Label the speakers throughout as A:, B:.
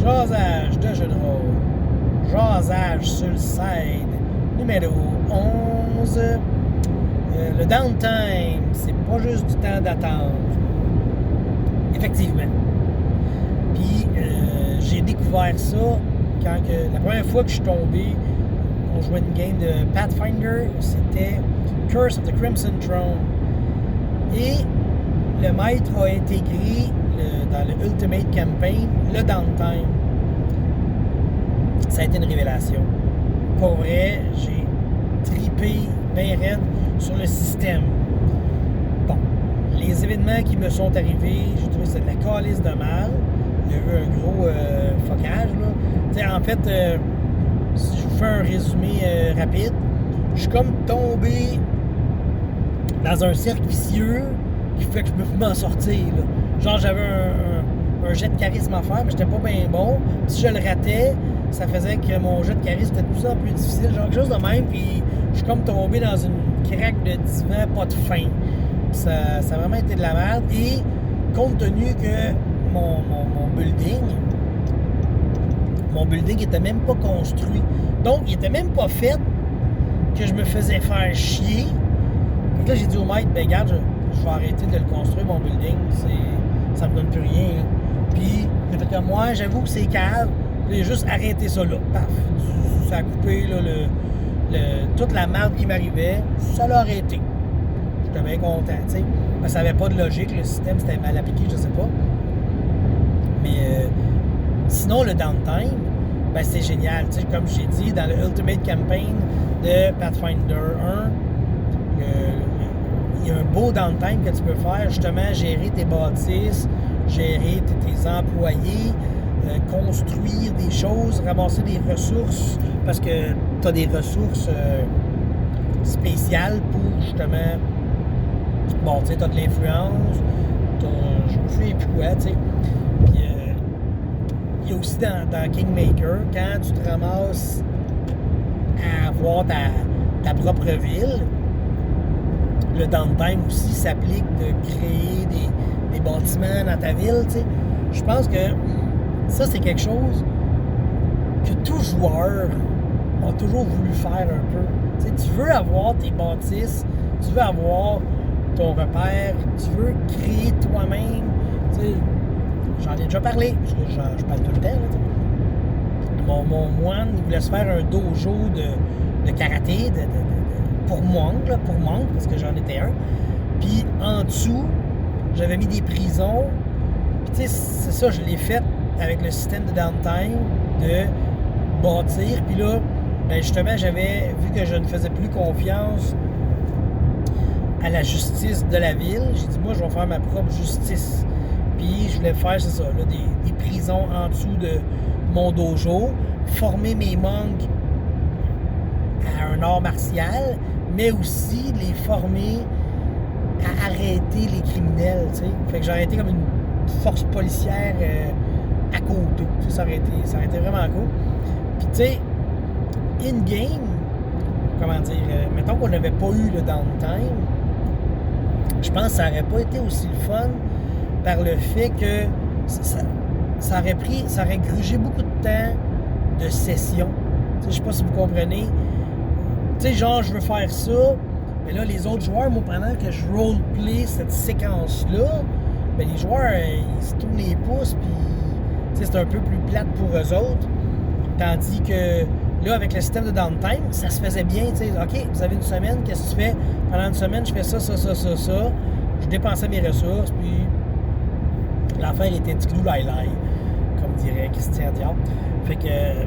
A: Jasage de jeu de rôle. Jasage sur le side. Numéro 11. Le downtime, c'est pas juste du temps d'attente. Effectivement. Puis, j'ai découvert ça quand la première fois que je suis tombé, on jouait une game de Pathfinder, c'était Curse of the Crimson Throne. Et le maître a intégré dans le Ultimate Campaign le downtime. Ça a été une révélation. Pour vrai, j'ai tripé bien raide sur le système. Bon, les événements qui me sont arrivés, j'ai trouvé que c'était de la calice de mal. Il y a eu un gros focage, là. T'sais, en fait, si je vous fais un résumé rapide, je suis comme tombé dans un cercle vicieux qui fait que je me pouvais m'en sortir, là. Genre, j'avais un jet de charisme à faire, mais j'étais pas bien bon. Si je le ratais, ça faisait que mon jet de charisme était de plus en plus difficile. Genre, quelque chose de même, puis je suis comme tombé dans une craque de divan, pas de fin. Ça a vraiment été de la merde. Et compte tenu que mon building était même pas construit. Donc, il était même pas fait que je me faisais faire chier. Donc là, j'ai dit au maître, ben regarde, je vais arrêter de le construire, mon building. Ça me donne plus rien. Là. Puis, il a fait comme moi, j'avoue que c'est cave. Puis, il a juste arrêté ça là. Paf! Ça a coupé là, toute la merde qui m'arrivait. Ça l'a arrêté. J'étais bien content, tu sais. Ça n'avait pas de logique, le système, c'était mal appliqué, je sais pas. Mais sinon, le downtime, ben, c'est génial. Tu sais, comme j'ai dit, dans le Ultimate Campaign de Pathfinder 1, il y a un beau downtime que tu peux faire, justement, gérer tes bâtisses, gérer tes employés, construire des choses, ramasser des ressources, parce que tu as des ressources spéciales pour, justement, bon, tu sais, tu as de l'influence, je me souviens plus quoi, tu sais. Puis, il y a aussi dans Kingmaker, quand tu te ramasses à avoir ta propre ville, le downtime aussi s'applique de créer des bâtiments dans ta ville, tu sais. Je pense que ça, c'est quelque chose que tout joueur a toujours voulu faire un peu. Tu sais, tu veux avoir tes bâtisses, tu veux avoir ton repère, tu veux créer toi-même, tu sais. J'en ai déjà parlé, parce que je parle tout le temps, là, mon moine, il voulait se faire un dojo de karaté, pour monk, parce que j'en étais un. Puis en dessous, j'avais mis des prisons. Puis tu sais, c'est ça, je l'ai fait avec le système de downtime, de bâtir. Puis là, ben justement, j'avais vu que je ne faisais plus confiance à la justice de la ville. J'ai dit, moi, je vais faire ma propre justice. Puis je voulais faire, c'est ça, là, des prisons en dessous de mon dojo, former mes monks à un art martial, mais aussi les former à arrêter les criminels, tu sais. Fait que j'ai arrêté comme une force policière à côté. Tu sais, ça aurait été vraiment cool. Puis tu sais, in-game, comment dire, mettons qu'on n'avait pas eu le downtime, je pense que ça n'aurait pas été aussi le fun par le fait que ça aurait grugé beaucoup de temps de session. Tu sais, je sais pas si vous comprenez. Tu sais, genre, je veux faire ça, mais là, les autres joueurs, moi, pendant que je roleplay cette séquence-là, ben les joueurs, ils se tournent les pouces, puis, tu sais, c'est un peu plus plate pour eux autres. Tandis que, là, avec le système de downtime, ça se faisait bien, tu sais. OK, vous avez une semaine, qu'est-ce que tu fais? Pendant une semaine, je fais ça. Je dépensais mes ressources, puis l'affaire était du clou lai-lai, comme dirait Christian Dior. Fait que,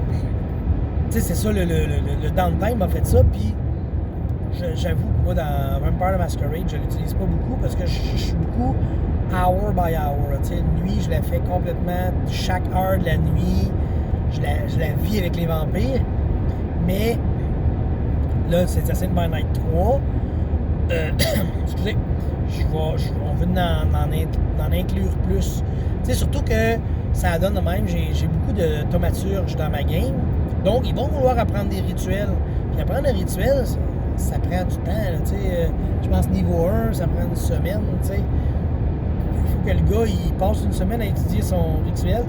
A: tu sais, c'est ça, le downtime m'a fait ça, puis j'avoue que moi, dans Vampire the Masquerade, je l'utilise pas beaucoup parce que je suis beaucoup hour by hour. Tu sais, nuit, je la fais complètement, chaque heure de la nuit, je la vis avec les vampires. Mais là, c'est Assassin's by Night 3. Excusez, on veut en inclure plus. Tu sais, surtout que ça donne de même, j'ai beaucoup de thaumaturges dans ma game. Donc, ils vont vouloir apprendre des rituels. Puis apprendre un rituel, ça prend du temps. Tu sais, je pense niveau 1, ça prend une semaine. Tu sais. Il faut que le gars il passe une semaine à étudier son rituel.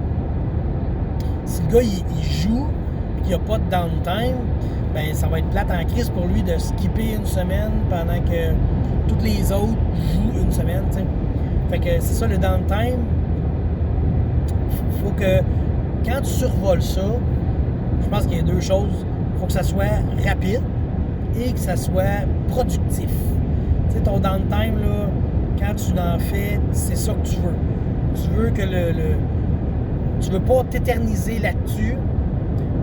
A: Si le gars, il joue, puis qu'il n'y a pas de downtime, ben ça va être plate en crise pour lui de skipper une semaine pendant que toutes les autres jouent une semaine, tu sais. Fait que c'est ça, le downtime. Faut que, quand tu survoles ça, je pense qu'il y a deux choses. Il faut que ça soit rapide et que ça soit productif. Tu sais, ton downtime, là, quand tu l'en fais, c'est ça que tu veux. Tu veux que tu veux pas t'éterniser là-dessus,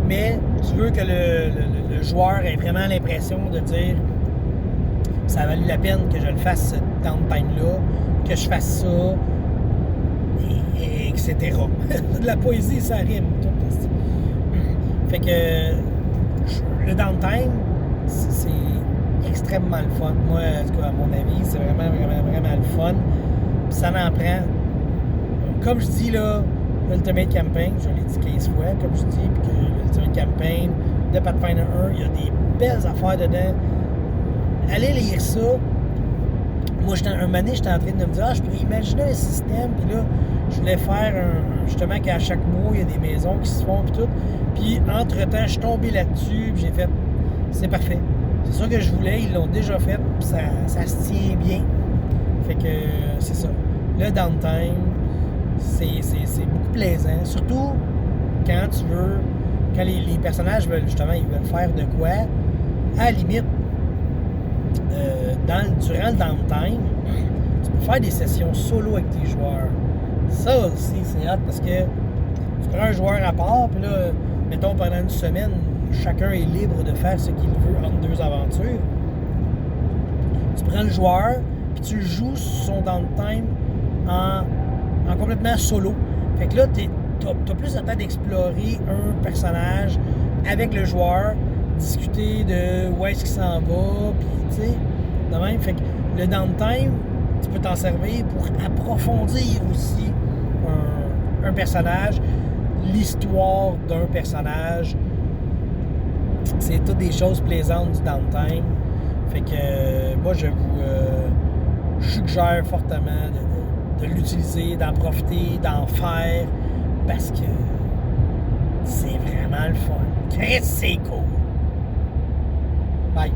A: mais tu veux que le joueur ait vraiment l'impression de dire ça a valu la peine que je le fasse, ce downtime-là, que je fasse ça, et etc. De la poésie, ça rime. Tout. Fait que le downtime, c'est extrêmement le fun. Moi, en tout cas, à mon avis, c'est vraiment, vraiment, vraiment le fun. Puis ça en prend. Comme je dis, là, l'Ultimate Campaign, je l'ai dit 15 fois, comme je dis, puis que l'Ultimate Campaign de Pathfinder 1, il y a des belles affaires dedans. Allez lire ça. Moi, un moment donné, j'étais en train de me dire, je pourrais imaginer un système, puis là, je voulais faire justement qu'à chaque mois, il y a des maisons qui se font, puis tout. Puis, entre-temps, je suis tombé là-dessus, puis j'ai fait, c'est parfait. C'est ça que je voulais, ils l'ont déjà fait, puis ça se tient bien. Fait que, c'est ça. Le downtime, c'est beaucoup plaisant. Surtout quand tu veux, quand les personnages veulent, justement, ils veulent faire de quoi, à la limite, durant le downtime, tu peux faire des sessions solo avec tes joueurs. Ça aussi, c'est hot parce que tu prends un joueur à part, puis là, mettons pendant une semaine, chacun est libre de faire ce qu'il veut entre deux aventures. Tu prends le joueur, puis tu joues son downtime en complètement solo. Fait que là, t'as plus de temps d'explorer un personnage avec le joueur, discuter de où est-ce qu'il s'en va, puis tu sais, de même. Fait que le downtime, tu peux t'en servir pour approfondir aussi un personnage, l'histoire d'un personnage. C'est toutes des choses plaisantes du downtime. Fait que moi, je vous suggère fortement de l'utiliser, d'en profiter, d'en faire, parce que c'est vraiment le fun. Chris, c'est cool. Bye.